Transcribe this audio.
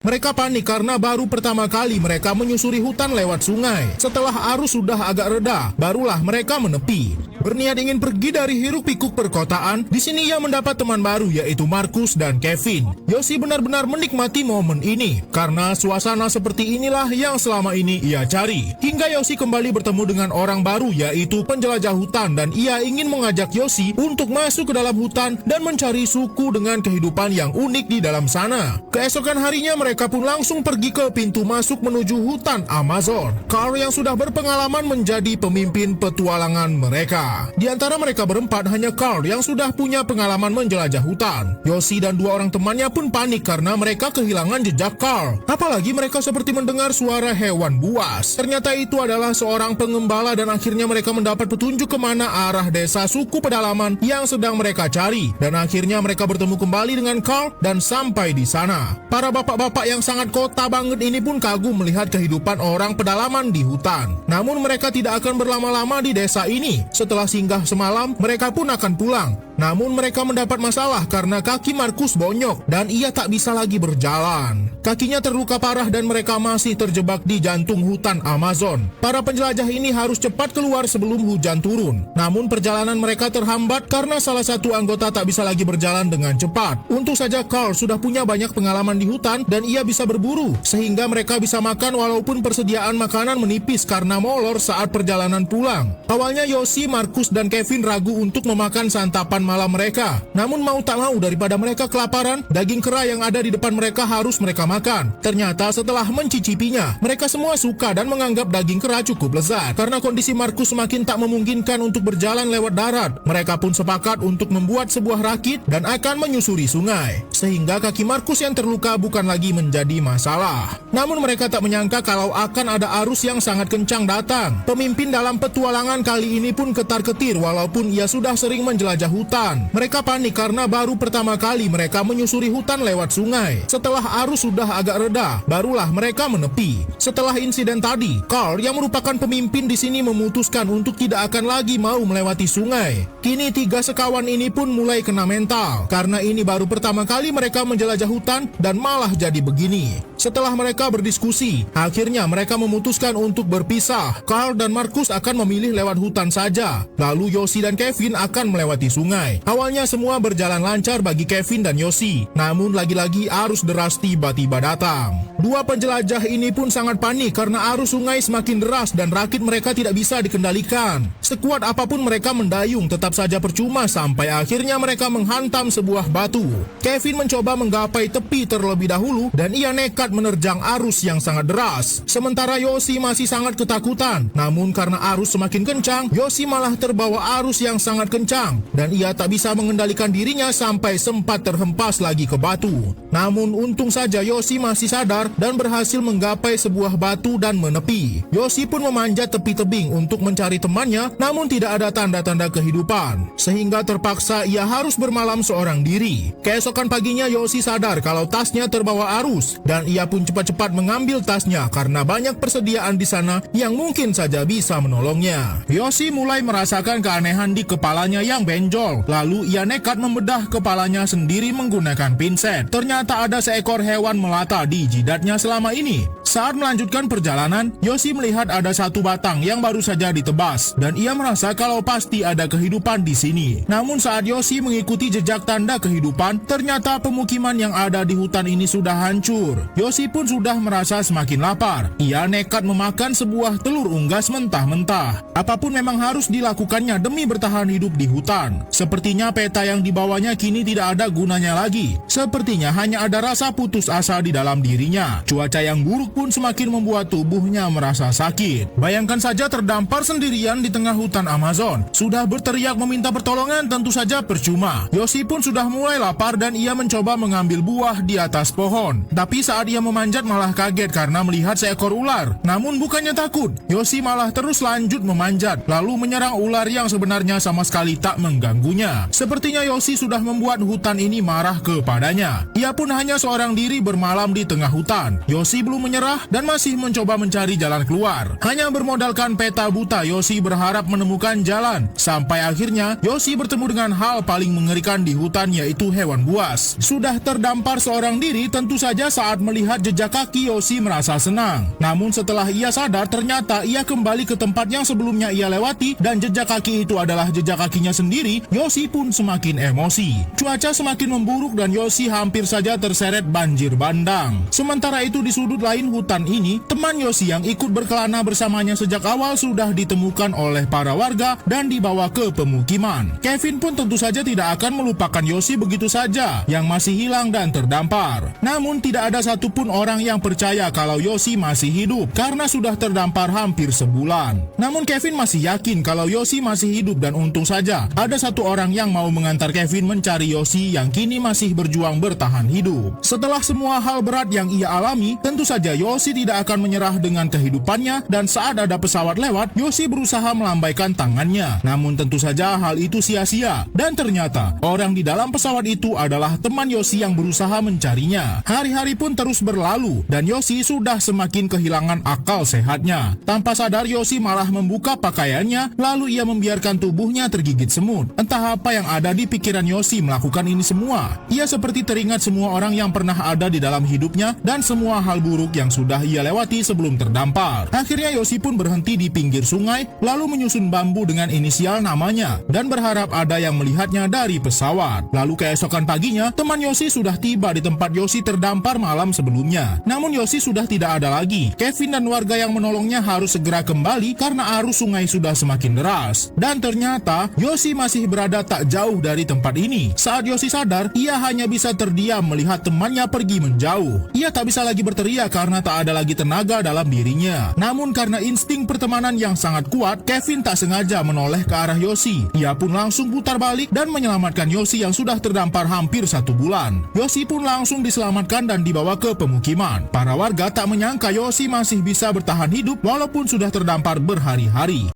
Mereka panik karena baru pertama kali mereka menyusuri hutan lewat sungai. Setelah arus sudah agak reda, barulah mereka menepi. Berniat ingin pergi dari hiruk-pikuk perkotaan, di sini ia mendapat teman baru yaitu Markus dan Kevin. Yoshi benar-benar menikmati momen ini karena suasana seperti inilah yang selama ini ia cari. Hingga Yoshi kembali bertemu dengan orang baru yaitu penjelajah hutan dan ia ingin mengajak Yoshi untuk masuk ke dalam hutan dan mencari suku dengan kehidupan yang unik di dalam sana. Keesokan harinya mereka pun langsung pergi ke pintu masuk menuju hutan Amazon. Carl yang sudah berpengalaman menjadi pemimpin petualangan mereka. Di antara mereka berempat, hanya Carl yang sudah punya pengalaman menjelajah hutan. Yoshi dan dua orang temannya pun panik karena mereka kehilangan jejak Carl. Apalagi mereka seperti mendengar suara hewan buas. Ternyata itu adalah seorang pengembala dan akhirnya mereka mendapat petunjuk kemana arah desa suku pedalaman yang sedang mereka cari. Dan akhirnya mereka bertemu kembali dengan Carl dan sampai di sana. Para bapak-bapak yang sangat kota banget ini pun kagum melihat kehidupan orang pedalaman di hutan. Namun mereka tidak akan berlama-lama di desa ini. Setelah singgah semalam, mereka pun akan pulang. Namun mereka mendapat masalah karena kaki Markus bonyok dan ia tak bisa lagi berjalan. Kakinya terluka parah dan mereka masih terjebak di jantung hutan Amazon. Para penjelajah ini harus cepat keluar sebelum hujan turun. Namun perjalanan mereka terhambat karena salah satu anggota tak bisa lagi berjalan dengan cepat. Untung saja Carl sudah punya banyak pengalaman di hutan dan ia bisa berburu sehingga mereka bisa makan walaupun persediaan makanan menipis karena molor saat perjalanan pulang. Awalnya Yoshi, Markus dan Kevin ragu untuk memakan santapan malam mereka. Namun mau tak mau daripada mereka kelaparan, daging kera yang ada di depan mereka harus mereka makan. Ternyata setelah mencicipinya, mereka semua suka dan menganggap daging kera cukup lezat. Karena kondisi Markus semakin tak memungkinkan untuk berjalan lewat darat, mereka pun sepakat untuk membuat sebuah rakit dan akan menyusuri sungai. Sehingga kaki Markus yang terluka bukan lagi menjadi masalah. Namun mereka tak menyangka kalau akan ada arus yang sangat kencang datang. Pemimpin dalam petualangan kali ini pun ketar-ketir walaupun ia sudah sering menjelajah hutan. Mereka panik karena baru pertama kali mereka menyusuri hutan lewat sungai. Setelah arus sudah agak reda, barulah mereka menepi. Setelah insiden tadi, Carl yang merupakan pemimpin di sini memutuskan untuk tidak akan lagi mau melewati sungai. Kini tiga sekawan ini pun mulai kena mental karena ini baru pertama kali mereka menjelajah hutan dan malah jadi begini. Setelah mereka berdiskusi, akhirnya mereka memutuskan untuk berpisah. Carl dan Markus akan memilih lewat hutan saja. Lalu Yoshi dan Kevin akan melewati sungai. Awalnya semua berjalan lancar bagi Kevin dan Yoshi. Namun lagi-lagi arus deras tiba-tiba datang. Dua penjelajah ini pun sangat panik karena arus sungai semakin deras dan rakit mereka tidak bisa dikendalikan. Sekuat apapun mereka mendayung tetap saja percuma sampai akhirnya mereka menghantam sebuah batu. Kevin mencoba menggapai tepi terlebih dahulu dan ia nekat menerjang arus yang sangat deras. Sementara Yoshi masih sangat ketakutan. Namun karena arus semakin kencang, Yoshi malah terbawa arus yang sangat kencang dan ia tak bisa mengendalikan dirinya sampai sempat terhempas lagi ke batu. Namun untung saja Yoshi masih sadar dan berhasil menggapai sebuah batu dan menepi. Yoshi pun memanjat tepi tebing untuk mencari temannya, namun tidak ada tanda-tanda kehidupan. Sehingga terpaksa ia harus bermalam seorang diri. Keesokan paginya Yoshi sadar kalau tasnya terbawa arus dan ia pun cepat-cepat mengambil tasnya karena banyak persediaan di sana yang mungkin saja bisa menolongnya. Yoshi mulai merasakan keanehan di kepalanya yang benjol. Lalu ia nekat membedah kepalanya sendiri menggunakan pinset. Ternyata ada seekor hewan melata di jidatnya selama ini. Saat melanjutkan perjalanan, Yoshi melihat ada satu batang yang baru saja ditebas dan ia merasa kalau pasti ada kehidupan di sini. Namun saat Yoshi mengikuti jejak tanda kehidupan, ternyata pemukiman yang ada di hutan ini sudah hancur. Yoshi pun sudah merasa semakin lapar. Ia nekat memakan sebuah telur unggas mentah-mentah. Apapun memang harus dilakukannya demi bertahan hidup di hutan. Sepertinya peta yang dibawanya kini tidak ada gunanya lagi. Sepertinya hanya ada rasa putus asa di dalam dirinya. Cuaca yang buruk pun semakin membuat tubuhnya merasa sakit. Bayangkan saja terdampar sendirian di tengah hutan Amazon. Sudah berteriak meminta pertolongan tentu saja percuma. Yoshi pun sudah mulai lapar dan ia mencoba mengambil buah di atas pohon. Tapi saat ia memanjat malah kaget karena melihat seekor ular. Namun bukannya takut, Yoshi malah terus lanjut memanjat lalu menyerang ular yang sebenarnya sama sekali tak mengganggunya. Sepertinya Yoshi sudah membuat hutan ini marah kepadanya. Ia pun hanya seorang diri bermalam di tengah hutan. Yoshi belum menyerah dan masih mencoba mencari jalan keluar. Hanya bermodalkan peta buta, Yoshi berharap menemukan jalan. Sampai akhirnya Yoshi bertemu dengan hal paling mengerikan di hutan, yaitu hewan buas. Sudah terdampar seorang diri, tentu saja saat melihat melihat jejak kaki, Yoshi merasa senang. Namun setelah ia sadar, ternyata ia kembali ke tempat yang sebelumnya ia lewati dan jejak kaki itu adalah jejak kakinya sendiri. Yoshi pun semakin emosi. Cuaca semakin memburuk dan Yoshi hampir saja terseret banjir bandang. Sementara itu di sudut lain hutan ini, teman Yoshi yang ikut berkelana bersamanya sejak awal sudah ditemukan oleh para warga dan dibawa ke pemukiman. Kevin pun tentu saja tidak akan melupakan Yoshi begitu saja yang masih hilang dan terdampar. Namun tidak ada satupun orang yang percaya kalau Yoshi masih hidup karena sudah terdampar hampir sebulan. Namun Kevin masih yakin kalau Yoshi masih hidup dan untung saja ada satu orang yang mau mengantar Kevin mencari Yoshi yang kini masih berjuang bertahan hidup. Setelah semua hal berat yang ia alami, tentu saja Yoshi tidak akan menyerah dengan kehidupannya dan saat ada pesawat lewat, Yoshi berusaha melambaikan tangannya. Namun tentu saja hal itu sia-sia dan ternyata orang di dalam pesawat itu adalah teman Yoshi yang berusaha mencarinya. Hari-hari pun terus berlalu dan Yoshi sudah semakin kehilangan akal sehatnya. Tanpa sadar Yoshi malah membuka pakaiannya lalu ia membiarkan tubuhnya tergigit semut. Entah apa yang ada di pikiran Yoshi melakukan ini semua. Ia seperti teringat semua orang yang pernah ada di dalam hidupnya dan semua hal buruk yang sudah ia lewati sebelum terdampar. Akhirnya Yoshi pun berhenti di pinggir sungai lalu menyusun bambu dengan inisial namanya dan berharap ada yang melihatnya dari pesawat. Lalu keesokan paginya, teman Yoshi sudah tiba di tempat Yoshi terdampar malam sebelumnya. Namun Yoshi sudah tidak ada lagi. Kevin dan warga yang menolongnya harus segera kembali karena arus sungai sudah semakin deras. Dan ternyata Yoshi masih berada tak jauh dari tempat ini. Saat Yoshi sadar, ia hanya bisa terdiam melihat temannya pergi menjauh. Ia tak bisa lagi berteriak karena tak ada lagi tenaga dalam dirinya. Namun karena insting pertemanan yang sangat kuat, Kevin tak sengaja menoleh ke arah Yoshi. Ia pun langsung putar balik dan menyelamatkan Yoshi yang sudah terdampar hampir 1 bulan. Yoshi pun langsung diselamatkan dan dibawa ke pemukiman. Para warga tak menyangka Yoshi masih bisa bertahan hidup walaupun sudah terdampar berhari-hari.